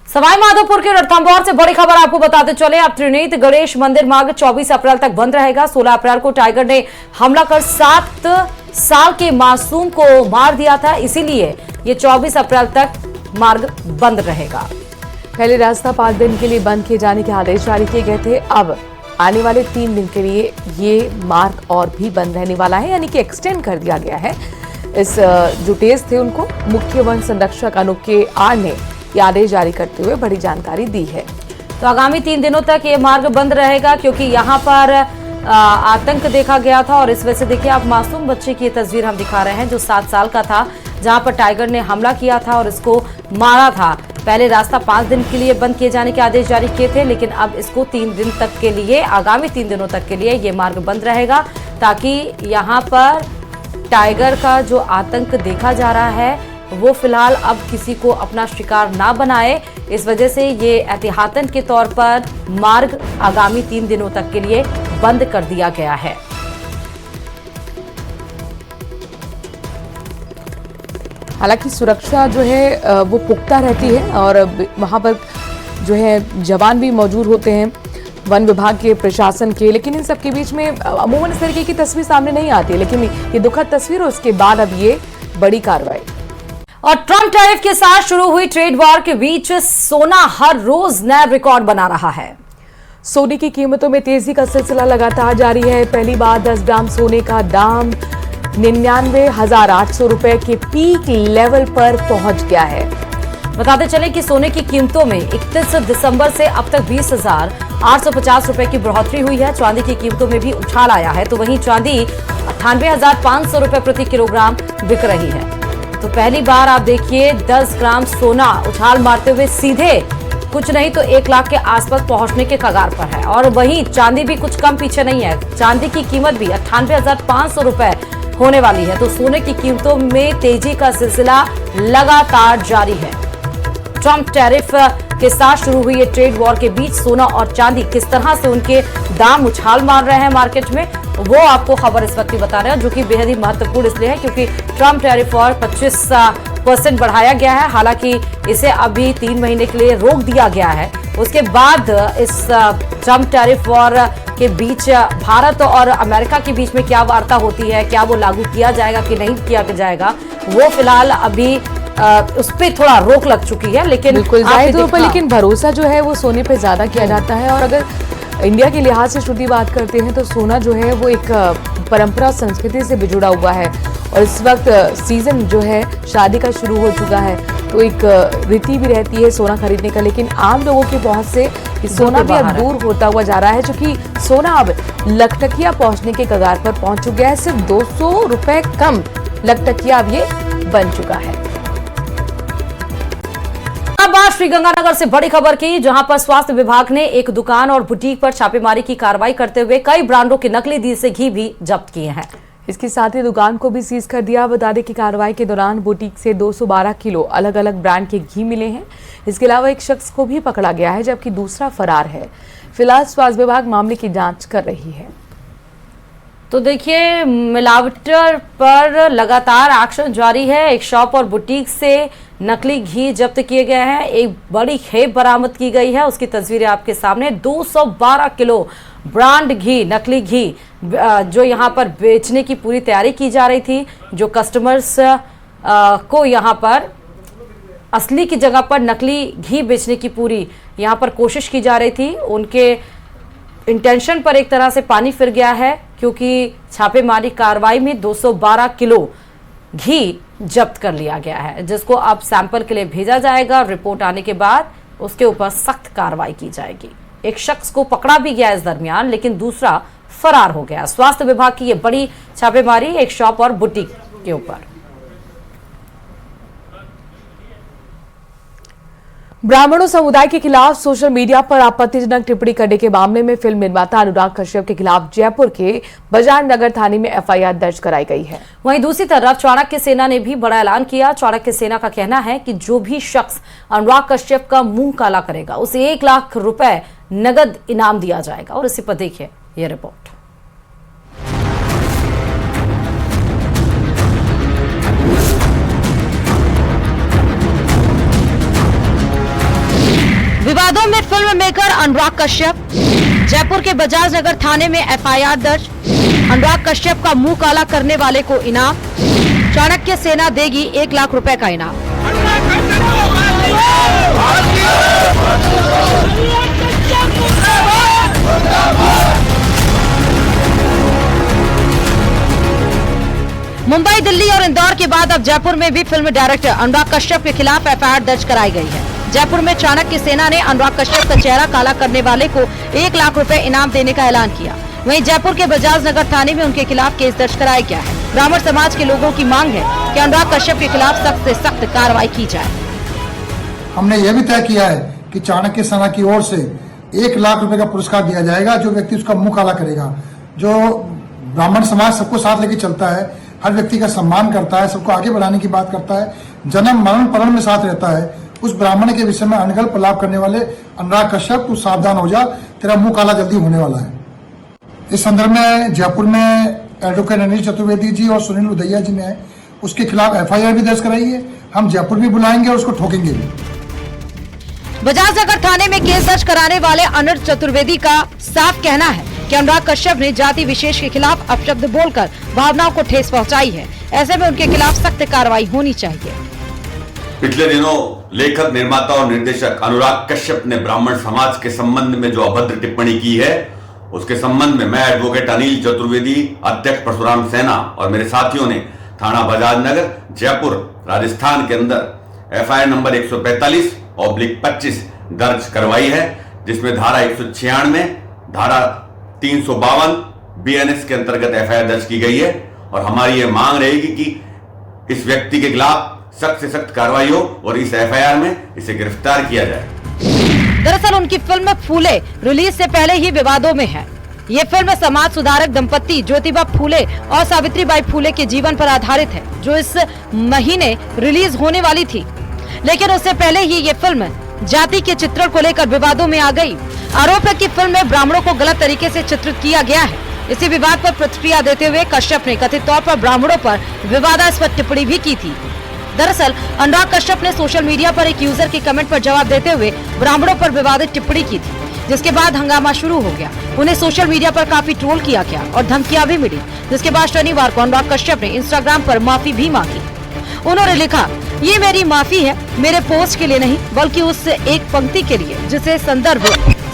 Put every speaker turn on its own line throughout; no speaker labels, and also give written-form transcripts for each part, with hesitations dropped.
सवाई माधोपुर के रणथंभौर से बड़ी खबर आपको बताते चले। अब त्रिनेत्र गणेश मंदिर मार्ग 24 अप्रैल तक बंद रहेगा। 16 अप्रैल को टाइगर ने हमला कर 7 साल के मासूम को मार दिया था, इसीलिए ये 24 अप्रैल तक मार्ग बंद रहेगा।
पहले रास्ता 5 दिन के लिए बंद किए जाने के आदेश जारी किए गए थे। अब आने वाले 3 दिन के लिए ये मार्ग और भी बंद रहने वाला है, यानी कि एक्सटेंड कर दिया गया है। इस जो तेज थे उनको मुख्य वन संरक्षक अनूप के आर ने ये आदेश जारी करते हुए बड़ी जानकारी दी है।
तो आगामी 3 दिनों तक ये मार्ग बंद रहेगा, क्योंकि यहाँ पर आतंक देखा गया था। और इस वजह से देखिए, आप मासूम बच्चे की ये तस्वीर हम दिखा रहे हैं जो 7 साल का था, जहां पर टाइगर ने हमला किया था और इसको मारा था। पहले रास्ता 5 दिन के लिए बंद किए जाने के आदेश जारी किए थे, लेकिन अब इसको 3 दिन तक के लिए, आगामी 3 दिनों तक के लिए ये मार्ग बंद रहेगा, ताकि यहाँ पर टाइगर का जो आतंक देखा जा रहा है वो फिलहाल अब किसी को अपना शिकार ना बनाए। इस वजह से ये एहतियातन के तौर पर मार्ग आगामी 3 दिनों तक के लिए बंद कर दिया गया है।
हालांकि सुरक्षा जो है वो पुख्ता रहती है और वहां पर जो है जवान भी मौजूद होते हैं वन विभाग के, प्रशासन के, लेकिन इन सब के बीच में अमूमन इस तरीके की तस्वीर सामने नहीं आती है। लेकिन ये दुखद तस्वीर और उसके बाद अब ये बड़ी कार्रवाई।
और ट्रम्प टैरिफ के साथ शुरू हुई ट्रेड वॉर के बीच सोना हर रोज नया रिकॉर्ड बना रहा है।
सोने की कीमतों में तेजी का सिलसिला लगातार जारी है। पहली बार 10 ग्राम सोने का दाम 99,800 रुपए के पीक लेवल पर पहुंच गया है।
बताते चले कि सोने की कीमतों में 31 दिसंबर से अब तक 20,850 रुपए की बढ़ोतरी हुई है। चांदी की कीमतों में भी उछाल आया है, तो वहीं चांदी 98,500 रुपए प्रति किलोग्राम बिक रही है। तो पहली बार आप देखिए 10 ग्राम सोना उछाल मारते हुए सीधे कुछ नहीं तो 1 लाख के आसपास पहुंचने के कगार पर है। और वहीं चांदी भी कुछ कम पीछे नहीं है, चांदी की कीमत भी 98,500 रुपए होने वाली है। तो सोने की कीमतों में तेजी का सिलसिला लगातार जारी है। ट्रम्प टैरिफ के साथ शुरू हुई ये ट्रेड वॉर के बीच सोना और चांदी किस तरह से उनके दाम उछाल मार रहे हैं मार्केट में, वो आपको खबर इस वक्त ही बता रहे हैं, जो कि बेहद ही महत्वपूर्ण इसलिए है क्योंकि ट्रम्प टैरिफ और 25% बढ़ाया गया है। हालांकि इसे अभी 3 महीने के लिए रोक दिया गया है। उसके बाद इस ट्रम्प टैरिफ वॉर के बीच भारत और अमेरिका के बीच में क्या वार्ता होती है, क्या वो लागू किया जाएगा कि नहीं किया जाएगा, वो फिलहाल अभी उस पर थोड़ा रोक लग चुकी है। लेकिन
बिल्कुल जाहिर तौर पर लेकिन भरोसा जो है वो सोने पे ज्यादा किया जाता है। और अगर इंडिया के लिहाज से श्रुति बात करते हैं तो सोना जो है वो एक परंपरा संस्कृति से भी जुड़ा हुआ है। और इस वक्त सीजन जो है शादी का शुरू हो चुका है, तो एक रीति भी रहती है सोना खरीदने का। लेकिन आम लोगों के पहुंच से सोना भी अब दूर होता हुआ जा रहा है, क्योंकि सोना अब लखटकिया पहुंचने के कगार पर पहुंच चुका है। सिर्फ 200 रुपए कम लखटकिया अब ये बन चुका है।
बात श्रीगंगानगर से बड़ी खबर की, जहां पर स्वास्थ्य विभाग ने एक दुकान और बुटीक पर छापेमारी की कार्रवाई करते हुए कई ब्रांडों के नकली देसी घी भी जब्त किए हैं।
इसके साथ ही दुकान को भी सीज कर दिया। बता दें कि कार्रवाई के दौरान बुटीक से 212 किलो अलग अलग ब्रांड के घी मिले हैं। इसके अलावा एक शख्स को भी पकड़ा गया है, जबकि दूसरा फरार है। फिलहाल स्वास्थ्य विभाग मामले की जांच कर रही है।
तो देखिए, मिलावट पर लगातार एक्शन जारी है। एक शॉप और बुटीक से नकली घी जब्त किए गए हैं। एक बड़ी खेप बरामद की गई है, उसकी तस्वीरें आपके सामने। 212 किलो ब्रांड घी, नकली घी जो यहाँ पर बेचने की पूरी तैयारी की जा रही थी। जो कस्टमर्स को यहाँ पर असली की जगह पर नकली घी बेचने की पूरी यहाँ पर कोशिश की जा रही थी, उनके इंटेंशन पर एक तरह से पानी फिर गया है, क्योंकि छापेमारी कार्रवाई में 212 किलो घी जब्त कर लिया गया है, जिसको अब सैंपल के लिए भेजा जाएगा। रिपोर्ट आने के बाद उसके ऊपर सख्त कार्रवाई की जाएगी। एक शख्स को पकड़ा भी गया इस दरमियान, लेकिन दूसरा फरार हो गया। स्वास्थ्य विभाग की ये बड़ी छापेमारी एक शॉप और बुटीक के ऊपर।
ब्राह्मणों समुदाय के खिलाफ सोशल मीडिया पर आपत्तिजनक टिप्पणी करने के मामले में फिल्म निर्माता अनुराग कश्यप के खिलाफ जयपुर के बाजार नगर थाने में एफआईआर दर्ज कराई गई है।
वहीं दूसरी तरफ चाणक्य सेना ने भी बड़ा ऐलान किया। चाणक्य सेना का कहना है कि जो भी शख्स अनुराग कश्यप का मुंह काला करेगा उसे 1 लाख रुपए नगद इनाम दिया जाएगा। और इसी पर देखिए ये रिपोर्ट।
विवादों में फिल्म मेकर अनुराग कश्यप, जयपुर के बजाज नगर थाने में एफआईआर दर्ज, अनुराग कश्यप का मुंह काला करने वाले को इनाम, चाणक्य सेना देगी 1 लाख रुपए का इनाम। मुंबई, दिल्ली और इंदौर के बाद अब जयपुर में भी फिल्म डायरेक्टर अनुराग कश्यप के खिलाफ एफआईआर दर्ज कराई गई है। जयपुर में चाणक्य सेना ने अनुराग कश्यप का चेहरा काला करने वाले को 1 लाख रुपए इनाम देने का ऐलान किया। वहीं जयपुर के बजाज नगर थाने में उनके खिलाफ केस दर्ज कराया गया है। ब्राह्मण समाज के लोगों की मांग है कि अनुराग कश्यप के खिलाफ सख्त से सख्त कार्रवाई की जाए।
हमने यह भी तय किया है कि चाणक्य सेना की ओर से 1 लाख रुपए का पुरस्कार दिया जाएगा जो व्यक्ति उसका मुंह काला करेगा। जो ब्राह्मण समाज सबको साथ लेके चलता है, हर व्यक्ति का सम्मान करता है, सबको आगे बढ़ाने की बात करता है, जन्म मरण परण में साथ रहता है, उस ब्राह्मण के विषय में अनगढ़ प्रलाप करने वाले अनुराग कश्यप तू सावधान हो जा, तेरा मुंह काला जल्दी होने वाला है। इस संदर्भ में जयपुर में एडवोकेट अनिल चतुर्वेदी जी और सुनील उदैया जी ने उसके खिलाफ एफआईआर भी दर्ज कराई है। हम जयपुर भी बुलाएंगे और उसको ठोकेंगे भी।
बजाज नगर थाने में केस दर्ज कराने वाले अनिल चतुर्वेदी का साफ कहना है कि अनुराग कश्यप ने जाति विशेष के खिलाफ अपशब्द बोलकर भावनाओं को ठेस पहुंचाई है। ऐसे में उनके खिलाफ सख्त कार्रवाई होनी चाहिए।
पिछले दिनों लेखक, निर्माता और निर्देशक अनुराग कश्यप ने ब्राह्मण समाज के संबंध में जो अभद्र टिप्पणी की है, उसके संबंध में मैं एडवोकेट अनिल चतुर्वेदी, अध्यक्ष परशुराम सेना और मेरे साथियों ने थाना बजाज नगर, जयपुर, राजस्थान के अंदर एफआईआर नंबर 145/25 दर्ज करवाई है, जिसमें धारा 196, धारा 352 बीएनएस के अंतर्गत एफआईआर दर्ज की गई है। और हमारी ये मांग रहेगी कि इस व्यक्ति के खिलाफ सख्त से सख्त कार्रवाई हो और इस एफआईआर में इसे गिरफ्तार किया जाए।
दरअसल उनकी फिल्म फूले रिलीज से पहले ही विवादों में है। ये फिल्म समाज सुधारक दंपति ज्योतिबा फूले और सावित्रीबाई फूले के जीवन पर आधारित है, जो इस महीने रिलीज होने वाली थी। लेकिन उससे पहले ही ये फिल्म जाति के चित्रण को लेकर विवादों में आ गई। आरोप है कि फिल्म में ब्राह्मणों को गलत तरीके से चित्रित किया गया है। इसी विवाद पर प्रतिक्रिया देते हुए कश्यप ने कथित तौर पर ब्राह्मणों पर विवादास्पद टिप्पणी भी की थी। दरअसल अनुराग कश्यप ने सोशल मीडिया पर एक यूजर के कमेंट पर जवाब देते हुए ब्राह्मणों पर विवादित टिप्पणी की थी, जिसके बाद हंगामा शुरू हो गया। उन्हें सोशल मीडिया पर काफी ट्रोल किया गया और धमकियां भी मिली, जिसके बाद शनिवार को अनुराग कश्यप ने इंस्टाग्राम पर माफी भी मांगी। उन्होंने लिखा, ये मेरी माफी है, मेरे पोस्ट के लिए नहीं बल्कि उस एक पंक्ति के लिए जिसे संदर्भ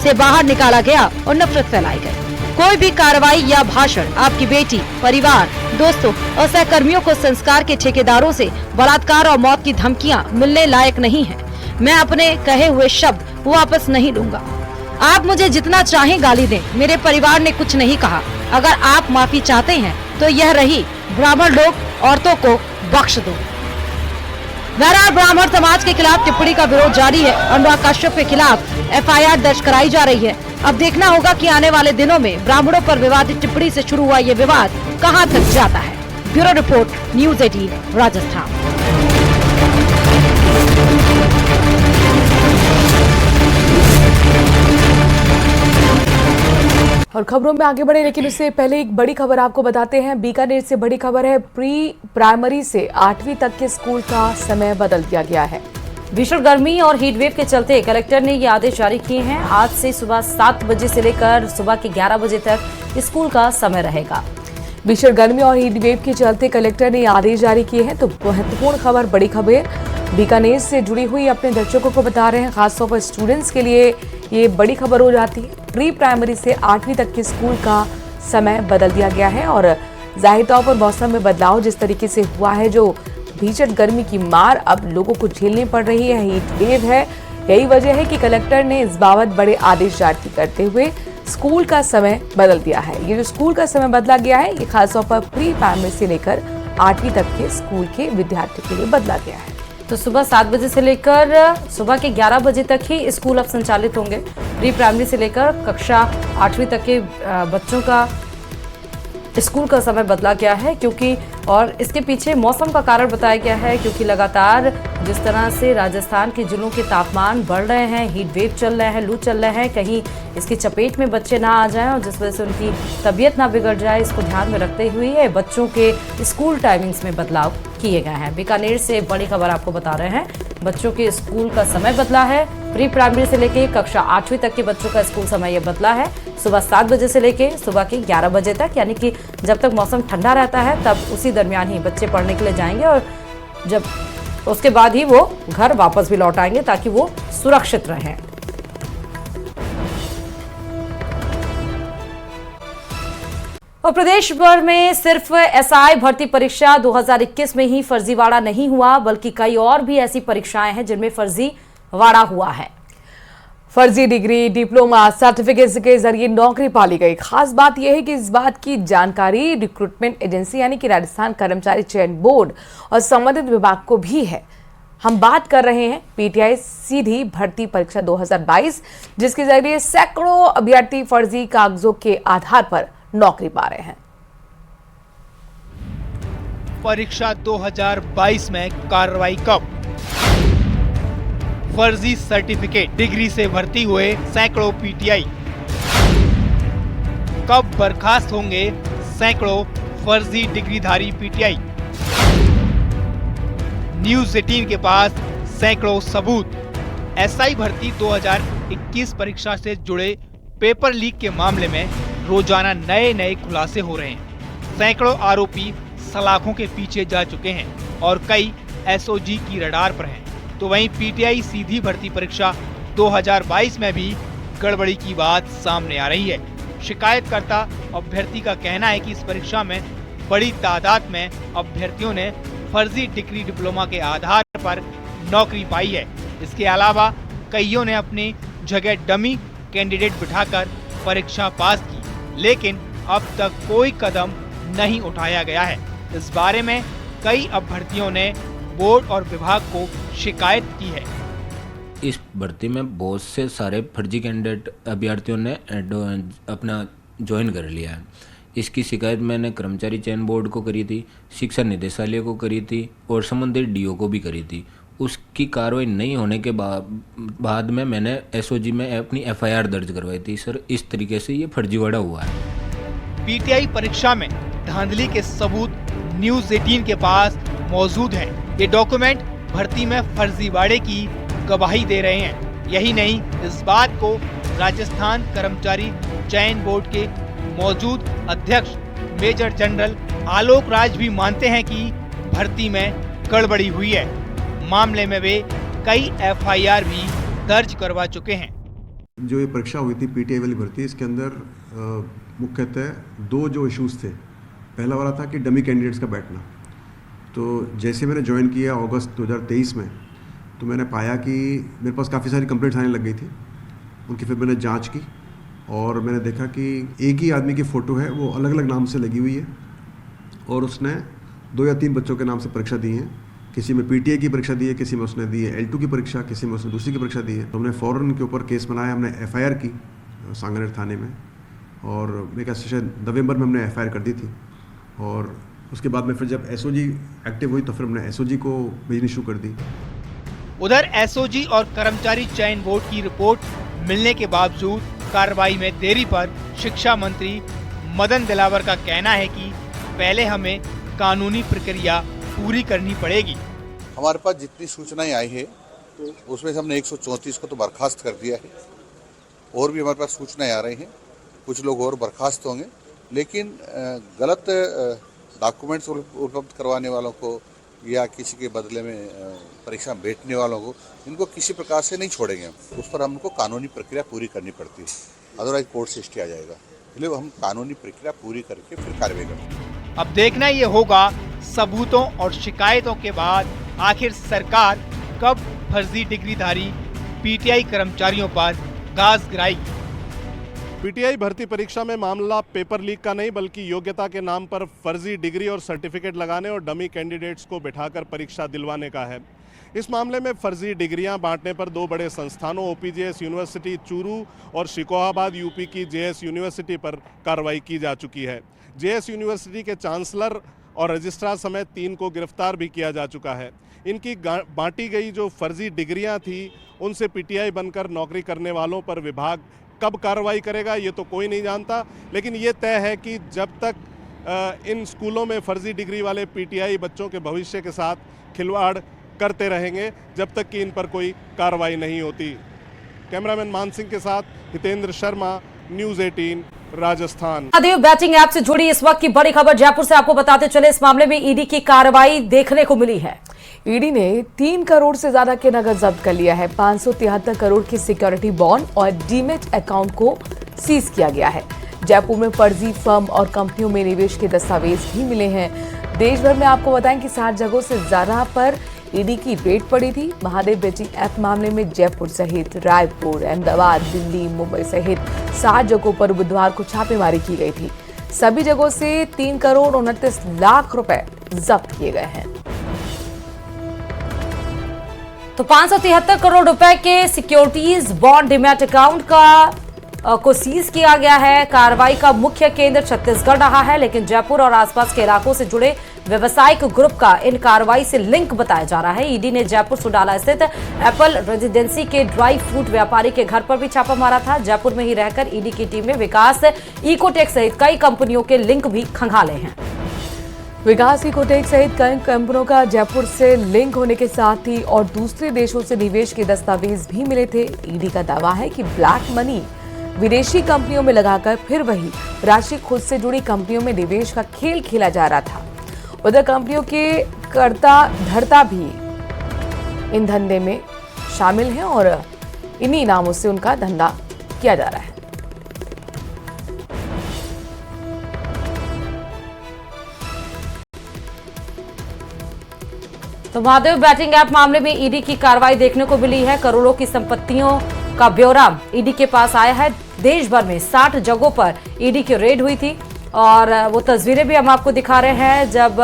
से बाहर निकाला गया और नफरत फैलाई गई। कोई भी कार्रवाई या भाषण आपकी बेटी, परिवार, दोस्तों और सहकर्मियों को संस्कार के ठेकेदारों से बलात्कार और मौत की धमकियां मिलने लायक नहीं है। मैं अपने कहे हुए शब्द वापस नहीं लूंगा। आप मुझे जितना चाहें गाली दें, मेरे परिवार ने कुछ नहीं कहा। अगर आप माफी चाहते हैं तो यह रही, ब्राह्मण लोग औरतों को बख्श दो। बहरहाल ब्राह्मण समाज के खिलाफ टिप्पणी का विरोध जारी है। अनुराग कश्यप के खिलाफ एफआईआर दर्ज कराई जा रही है। अब देखना होगा कि आने वाले दिनों में ब्राह्मणों पर विवादित टिप्पणी से शुरू हुआ ये विवाद कहां तक जाता है। Bureau report, news 18 Rajasthan.
और खबरों में आगे बढ़े, लेकिन उससे पहले एक बड़ी खबर आपको बताते हैं। बीकानेर से बड़ी खबर है, प्री प्राइमरी से 8वीं तक के स्कूल का समय बदल दिया गया है।
भीषण गर्मी और हीट वेव के चलते कलेक्टर ने ये आदेश जारी किए हैं। आज से सुबह 7 बजे से लेकर सुबह के 11 बजे तक स्कूल का समय रहेगा।
भीषण गर्मी और हीट वेव के चलते कलेक्टर ने आदेश जारी किए हैं। तो महत्वपूर्ण खबर, बड़ी खबर बीकानेर से जुड़ी हुई अपने दर्शकों को बता रहे हैं, खासतौर पर स्टूडेंट्स के लिए ये बड़ी खबर हो जाती है। प्री प्राइमरी से 8वीं तक के स्कूल का समय बदल दिया गया है और जाहिर तौर पर मौसम में बदलाव जिस तरीके से हुआ है, जो भीषण गर्मी की मार अब लोगों को झेलनी पड़ रही है, हीट वेव है, यही वजह है कि कलेक्टर ने इस बाबत बड़े आदेश जारी करते हुए स्कूल का समय बदल दिया है। ये जो स्कूल का समय बदला गया है, ये खासतौर पर प्री प्राइमरी से लेकर 8वीं तक के स्कूल के विद्यार्थियों के लिए बदला गया है।
तो सुबह 7 बजे से लेकर सुबह के 11 बजे तक ही स्कूल अब संचालित होंगे। प्री प्राइमरी से लेकर कक्षा 8वीं तक के बच्चों का स्कूल का समय बदला गया है, क्योंकि और इसके पीछे मौसम का कारण बताया गया है, क्योंकि लगातार जिस तरह से राजस्थान के जिलों के तापमान बढ़ रहे हैं, हीट वेव चल रहे हैं, लू चल रहे हैं, कहीं इसकी चपेट में बच्चे ना आ जाएं और जिस वजह से उनकी तबीयत ना बिगड़ जाए, इसको ध्यान में रखते हुए बच्चों के स्कूल टाइमिंग्स में बदलाव किए गए हैं। बीकानेर से बड़ी खबर आपको बता रहे हैं। बच्चों के स्कूल का समय बदला है। प्री प्राइमरी से लेकर कक्षा 8वीं तक के बच्चों का स्कूल समय ये बदला है। सुबह 7 बजे से लेकर सुबह के 11 बजे तक, यानी कि जब तक मौसम ठंडा रहता है तब उसी दरमियान ही बच्चे पढ़ने के लिए जाएंगे और जब उसके बाद ही वो घर वापस भी लौट आएंगे ताकि वो सुरक्षित रहें। और प्रदेश भर में सिर्फ एसआई भर्ती परीक्षा 2021 में ही फर्जीवाड़ा नहीं हुआ, बल्कि कई और भी ऐसी परीक्षाएं हैं जिनमें फर्जीवाड़ा हुआ है।
फर्जी डिग्री, डिप्लोमा, सर्टिफिकेट के जरिए नौकरी पाली गई। खास बात यह है कि इस बात की जानकारी रिक्रूटमेंट एजेंसी यानी कि राजस्थान कर्मचारी चयन बोर्ड और संबंधित विभाग को भी है। हम बात कर रहे हैं पीटीआई सीधी भर्ती परीक्षा 2022, जिसके जरिए सैकड़ों अभ्यर्थी फर्जी कागजों के आधार पर नौकरी पा रहे हैं।
परीक्षा 2022 में कार्रवाई कब? फर्जी सर्टिफिकेट, डिग्री से भर्ती हुए सैकड़ों पीटीआई। कब बर्खास्त होंगे सैकड़ों फर्जी डिग्रीधारी पीटीआई? न्यूज 18 के पास सैकड़ों सबूत। एसआई भर्ती 2021 परीक्षा से जुड़े पेपर लीक के मामले में रोजाना नए खुलासे हो रहे हैं। सैकड़ों आरोपी सलाखों के पीछे जा चुके हैं और कई एसओजी की रडार पर हैं। तो वहीं पीटीआई सीधी भर्ती परीक्षा 2022 में भी गड़बड़ी की बात सामने आ रही है। शिकायतकर्ता अभ्यर्थी का कहना है कि इस परीक्षा में बड़ी तादाद में अभ्यर्थियों ने फर्जी डिग्री, डिप्लोमा के आधार पर नौकरी पाई है। इसके अलावा कईयों ने अपनी जगह डमी कैंडिडेट बिठाकर परीक्षा पास की, लेकिन अब तक कोई कदम नहीं उठाया गया है। इस बारे में कई अभ्यर्थियों ने बोर्ड और विभाग को शिकायत की है।
इस भर्ती में बहुत से सारे फर्जी कैंडिडेट अभ्यर्थियों ने अपना ज्वाइन कर लिया है। इसकी शिकायत मैंने कर्मचारी चयन बोर्ड को करी थी, शिक्षा निदेशालय को करी थी और संबंधित डीओ को भी करी थी। उसकी कार्रवाई नहीं होने के बाद में मैंने एसओजी में अपनी एफआईआर दर्ज करवाई थी। सर, इस तरीके से ये फर्जीवाड़ा हुआ है।
पीटीआई परीक्षा में धांधली के सबूत न्यूज 18 के पास मौजूद हैं। ये डॉक्यूमेंट भर्ती में फर्जीवाड़े की गवाही दे रहे हैं। यही नहीं, इस बात को राजस्थान कर्मचारी चयन बोर्ड के मौजूद अध्यक्ष मेजर जनरल आलोक राज भी मानते हैं कि भर्ती में गड़बड़ी हुई है। मामले में वे कई एफआईआर भी दर्ज करवा चुके हैं।
जो ये परीक्षा हुई थी पीटीआई वाली भर्ती, इसके अंदर मुख्यतः दो जो इश्यूज थे। पहला वाला था कि डमी कैंडिडेट्स का बैठना। तो जैसे मैंने ज्वाइन किया अगस्त 2023 में, तो मैंने पाया कि मेरे पास काफ़ी सारी कंप्लेंट्स आने लग गई थी। उनकी फिर मैंने जांच की और मैंने देखा कि एक ही आदमी की फ़ोटो है, वो अलग अलग नाम से लगी हुई है और उसने 2 या 3 बच्चों के नाम से परीक्षा दी है। किसी में पीटीआई की परीक्षा दी है, किसी में उसने दी है L2 की परीक्षा, किसी में उसने दूसरी की परीक्षा दी है। तो हमने फ़ौरन के ऊपर केस बनाया, हमने एफआईआर की सांगनेर थाने में और मेरे ख्याल से शायद नवंबर में हमने एफआईआर कर दी थी। और उसके बाद में फिर जब एसओजी एक्टिव हुई तो फिर हमने एसओजी को भेजनी शुरू कर दी।
उधर एसओजी और कर्मचारी चयन बोर्ड की रिपोर्ट मिलने के बावजूद कार्रवाई में देरी पर शिक्षा मंत्री मदन दिलावर का कहना है कि पहले हमें कानूनी प्रक्रिया पूरी करनी पड़ेगी।
हमारे पास जितनी सूचनाएं आई है तो उसमें से हमने 134 को तो बर्खास्त कर दिया है। और भी हमारे पास सूचनाएं आ रही हैं, कुछ लोग और बर्खास्त होंगे, लेकिन गलत डॉक्यूमेंट्स उपलब्ध करवाने वालों को या किसी के बदले में परीक्षा में बैठने वालों को, इनको किसी प्रकार से नहीं छोड़ेंगे। उस पर हमको कानूनी प्रक्रिया पूरी करनी पड़ती है, अदरवाइज कोर्ट से स्टे आ जाएगा। इसलिए हम कानूनी प्रक्रिया पूरी करके फिर कार्रवाई करेंगे।
अब देखना ये होगा सबूतों और शिकायतों के बाद आखिर सरकार कब फर्जी डिग्रीधारी पीटीआई कर्मचारियों पर गाज गिराएगी।
पीटीआई भर्ती परीक्षा में मामला पेपर लीक का नहीं, बल्कि योग्यता के नाम पर फर्जी डिग्री और सर्टिफिकेट लगाने और डमी कैंडिडेट्स को बिठाकर परीक्षा दिलवाने का है। इस मामले में फर्जी डिग्रियां बांटने पर 2 बड़े संस्थानों ओपीजेएस यूनिवर्सिटी चूरू और शिकोहाबाद यूपी की जेएस यूनिवर्सिटी पर कार्रवाई की जा चुकी है। जेएस यूनिवर्सिटी के चांसलर और रजिस्ट्रार समेत 3 को गिरफ्तार भी किया जा चुका है। इनकी बांटी गई जो फर्जी डिग्रियां थी, उनसे पीटीआई बनकर नौकरी करने वालों पर विभाग कब कार्रवाई करेगा ये तो कोई नहीं जानता, लेकिन ये तय है कि जब तक इन स्कूलों में फर्जी डिग्री वाले पीटीआई बच्चों के भविष्य के साथ खिलवाड़ करते रहेंगे जब तक कि इन पर कोई कार्रवाई नहीं होती। कैमरामैन मान सिंह के साथ Hitendra Sharma, news 18 Rajasthan.
Mahadev batting app से जुड़ी इस वक्त की बड़ी खबर जयपुर से आपको बताते चले, इस मामले में ईडी की कार्रवाई देखने को मिली है।
ईडी ने 3 करोड़ से ज्यादा के नगद जब्त कर लिया है। 573 करोड़ की सिक्योरिटी बॉन्ड और डीमेट अकाउंट को सीज किया गया है। जयपुर में फर्जी फर्म और कंपनियों में निवेश के दस्तावेज भी मिले हैं। देश भर में आपको बताएं कि 60 जगहों से ज्यादा पर ईडी की रेड पड़ी थी। महादेव बैटिंग ऐप मामले में जयपुर सहित रायपुर, अहमदाबाद, दिल्ली, मुंबई सहित 60 जगहों पर बुधवार को छापेमारी की गई थी। सभी जगहों से 3 करोड़ 29 लाख रुपए जब्त किए गए हैं।
तो 573 करोड़ रुपए के सिक्योरिटीज बॉन्ड डीमैट अकाउंट को सीज किया गया है। कार्रवाई का मुख्य केंद्र छत्तीसगढ़ रहा है, लेकिन जयपुर और आसपास के इलाकों से जुड़े व्यवसायिक ग्रुप का इन कार्रवाई से लिंक बताया जा रहा है। ईडी ने जयपुर सुडाला स्थित एप्पल रेजिडेंसी के ड्राई फ्रूट व्यापारी के घर पर भी छापा मारा था। जयपुर में ही रहकर ईडी की टीम ने विकास इकोटेक सहित कई कंपनियों के लिंक भी खंगाले हैं।
विकास इकोटेक सहित कई कंपनियों का जयपुर से लिंक होने के साथ ही और दूसरे देशों से निवेश के दस्तावेज भी मिले थे। ईडी का दावा है कि ब्लैक मनी विदेशी कंपनियों में लगाकर फिर वही राशि खुद से जुड़ी कंपनियों में निवेश का खेल खेला जा रहा था। उधर कंपनियों के कर्ता धर्ता भी इन धंधे में शामिल हैं और इन्हीं नामों से उनका धंधा किया जा रहा है।
तो महादेव बैटिंग ऐप मामले में ईडी की कार्रवाई देखने को मिली है। करोड़ों की संपत्तियों का ब्यौरा ईडी के पास आया है। देश भर में 60 जगहों पर ईडी की रेड हुई थी और वो तस्वीरें भी हम आपको दिखा रहे हैं जब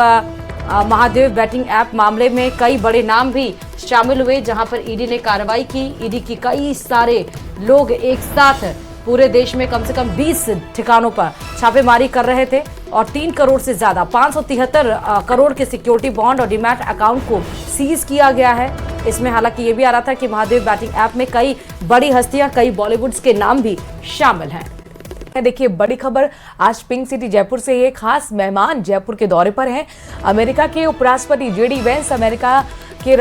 महादेव बैटिंग ऐप मामले में कई बड़े नाम भी शामिल हुए, जहां पर ईडी ने कार्रवाई की। ईडी की कई सारे लोग एक साथ पूरे देश में कम से कम 20 ठिकानों पर छापेमारी कर रहे थे और 3 करोड़ से ज्यादा 573 करोड़ के सिक्योरिटी बॉन्ड और डीमैट अकाउंट को सीज किया गया है। इसमें हालांकि ये भी आ रहा था कि महादेव बैटिंग ऐप में कई बड़ी हस्तियां, कई बॉलीवुड्स के नाम भी शामिल हैं।
देखिए बड़ी खबर आज पिंक सिटी जयपुर से। ये खास मेहमान जयपुर के दौरे पर हैं। अमेरिका के उपराष्ट्रपति जेडी वेंस अमेरिका के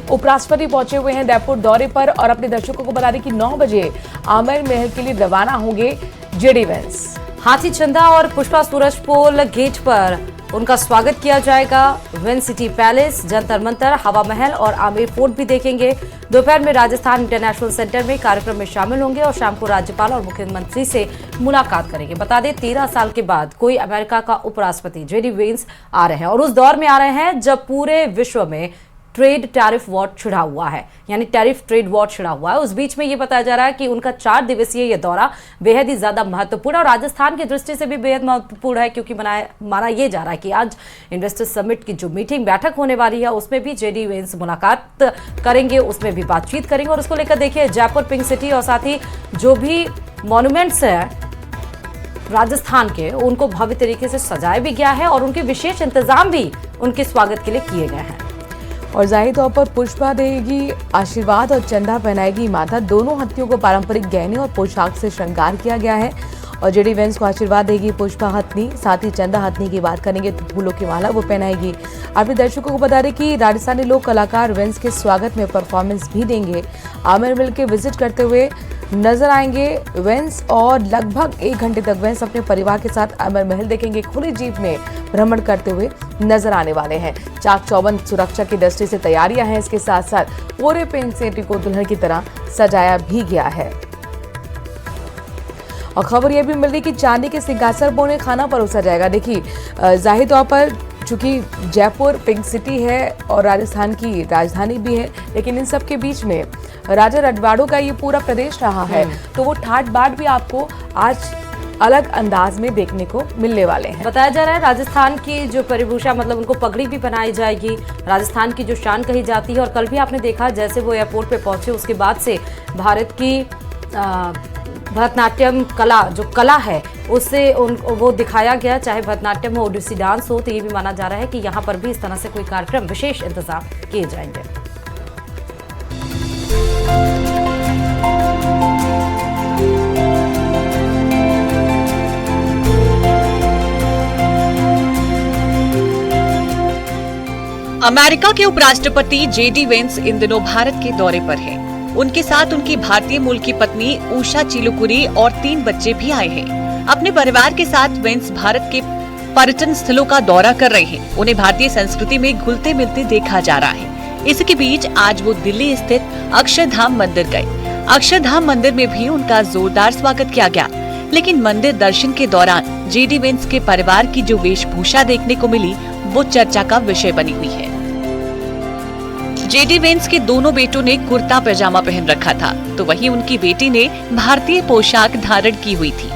उपराष्ट्रपति पहुंचे हुए हैं जयपुर दौरे पर और अपने दर्शकों को बता दें कि 9 बजे आमेर महल के लिए रवाना होंगे जेडी वेंस।
हाथी चंदा और पुष्पा सूरजपोल गेट पर उनका स्वागत किया जाएगा। Win city palace, Jantar Mantar, हवा महल और आमेर फोर्ट भी देखेंगे। दोपहर में राजस्थान इंटरनेशनल सेंटर में कार्यक्रम में शामिल होंगे और शाम को राज्यपाल और मुख्यमंत्री से मुलाकात करेंगे। बता दें 13 साल के बाद कोई अमेरिका का उपराष्ट्रपति जेडी वेंस आ रहे हैं और उस दौर में आ रहे हैं जब पूरे विश्व में ट्रेड टैरिफ वॉर छिड़ा हुआ है, यानी टैरिफ ट्रेड वॉर छिड़ा हुआ है। उस बीच में ये बताया जा रहा है कि उनका 4 दिवसीय ये दौरा बेहद ही ज्यादा महत्वपूर्ण और राजस्थान की दृष्टि से भी बेहद महत्वपूर्ण है, क्योंकि माना ये जा रहा है कि आज इन्वेस्टर समिट की जो मीटिंग बैठक होने वाली है उसमें भी जेडी वेंस मुलाकात करेंगे, उसमें भी बातचीत करेंगे। और उसको लेकर देखिए जयपुर पिंक सिटी और साथ ही जो भी मॉन्यूमेंट्स है राजस्थान के, उनको भव्य तरीके से सजाया भी गया है और उनके विशेष इंतजाम भी उनके स्वागत के लिए किए गए हैं।
और जाहिर तौर पर पुष्पा देगी आशीर्वाद और चंदा पहनाएगी माता। दोनों हथियों को पारंपरिक गहने और पोशाक से श्रृंगार किया गया है और जेडी वेंस को आशीर्वाद देगी पुष्पा हथनी। साथ ही चंदा हथनी की बात करेंगे तो फूलों की माला वो पहनाएगी। अपने दर्शकों को बता दें कि राजस्थानी लोक कलाकार वेंस के स्वागत में परफॉर्मेंस भी देंगे। आमेर महल के विजिट करते हुए नजर आएंगे वेंस और लगभग 1 घंटे तक वेंस अपने परिवार के साथ आमेर महल देखेंगे। खुली जीप में भ्रमण करते हुए नजर आने वाले हैं। चाक चौबंद सुरक्षा की दृष्टि से तैयारियां हैं। इसके साथ साथ पूरे पिंक सिटी को दुल्हन की तरह सजाया भी गया है। और खबर यह भी मिल रही कि चांदी के सिंहासन पर उन्हें खाना परोसा जाएगा। देखिए जाहिर तौर पर चूंकि जयपुर पिंक सिटी है और राजस्थान की राजधानी भी है, लेकिन इन सब के बीच में राजा रजवाड़ों का ये पूरा प्रदेश रहा है, तो वो ठाट बाट भी आपको आज अलग अंदाज में देखने को मिलने वाले हैं।
बताया जा रहा है राजस्थान की जो परिभूषा, मतलब उनको पगड़ी भी पहनाई जाएगी, राजस्थान की जो शान कही जाती है। और कल भी आपने देखा जैसे वो एयरपोर्ट पे पहुंचे उसके बाद से भारत की भरतनाट्यम कला जो कला है उससे वो दिखाया गया, चाहे भरतनाट्यम हो, ओडिसी डांस हो। तो ये भी माना जा रहा है कि यहाँ पर भी इस तरह से कोई कार्यक्रम विशेष इंतजाम किए जाएंगे।
अमेरिका के उपराष्ट्रपति जेडी वेंस इन दिनों भारत के दौरे पर हैं। उनके साथ उनकी भारतीय मूल की पत्नी उषा चिलुकुरी और 3 बच्चे भी आए हैं। अपने परिवार के साथ वेंस भारत के पर्यटन स्थलों का दौरा कर रहे हैं। उन्हें भारतीय संस्कृति में घुलते मिलते देखा जा रहा है। इसके बीच आज वो दिल्ली स्थित अक्षरधाम मंदिर गए। अक्षरधाम मंदिर में भी उनका जोरदार स्वागत किया गया, लेकिन मंदिर दर्शन के दौरान जेडी वेंस के परिवार की जो वेशभूषा देखने को मिली वो चर्चा का विषय बनी हुई है। जेडी वेंस के दोनों बेटों ने कुर्ता पैजामा पहन रखा था, तो वहीं उनकी बेटी ने भारतीय पोशाक धारण की हुई थी।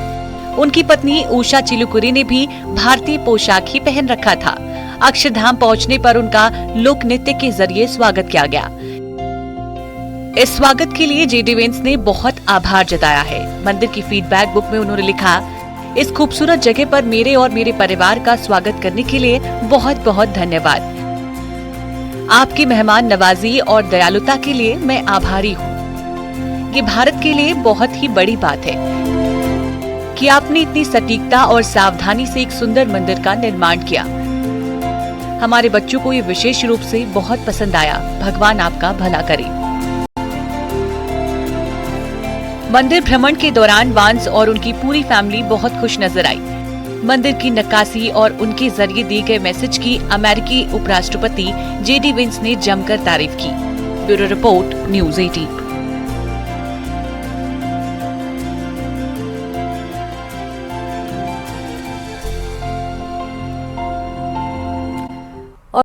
उनकी पत्नी उषा चिलुकुरी ने भी भारतीय पोशाक ही पहन रखा था। अक्षरधाम पहुंचने पर उनका लोक नृत्य के जरिए स्वागत किया गया। इस स्वागत के लिए जेडी वेंस ने बहुत आभार जताया है। मंदिर की फीडबैक बुक में उन्होंने लिखा, इस खूबसूरत जगह पर मेरे और मेरे परिवार का स्वागत करने के लिए बहुत बहुत धन्यवाद। आपकी मेहमान नवाजी और दयालुता के लिए मैं आभारी हूँ। ये भारत के लिए बहुत ही बड़ी बात है कि आपने इतनी सटीकता और सावधानी से एक सुंदर मंदिर का निर्माण किया। हमारे बच्चों को ये विशेष रूप से बहुत पसंद आया। भगवान आपका भला करे। मंदिर भ्रमण के दौरान वांस और उनकी पूरी फैमिली बहुत खुश नजर आई। मंदिर की नक्काशी और उनके जरिए दिए गए मैसेज की अमेरिकी उपराष्ट्रपति जेडी वेंस ने जमकर तारीफ की। Bureau report, news 18।